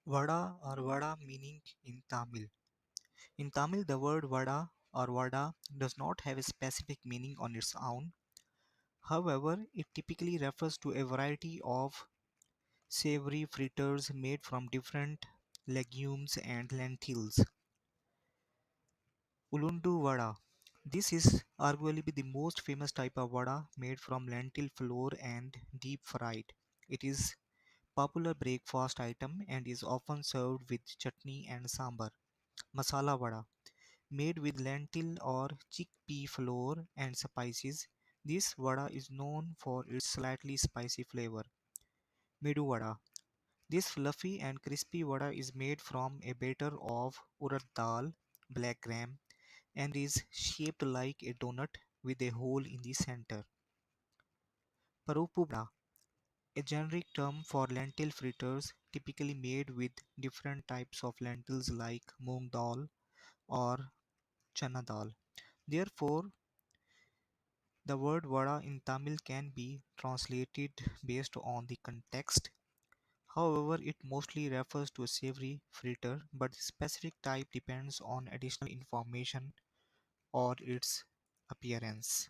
Vada or vada meaning in Tamil. In Tamil, the word vada or vada does not have a specific meaning on its own. However, it typically refers to a variety of savory fritters made from different legumes and lentils. Ulundu Vada. This is arguably the most famous type of vada made from lentil flour and deep fried. It is popular breakfast item and is often served with chutney and sambar. Masala Vada. Made with lentil or chickpea flour and spices, this vada is known for its slightly spicy flavor. Medu Vada. This fluffy and crispy vada is made from a batter of urad dal, black gram, and is shaped like a donut with a hole in the center. Parupu Vada. A generic term for lentil fritters typically made with different types of lentils like moong dal or chana dal. Therefore, the word vada in Tamil can be translated based on the context. However, it mostly refers to a savory fritter, but the specific type depends on additional information or its appearance.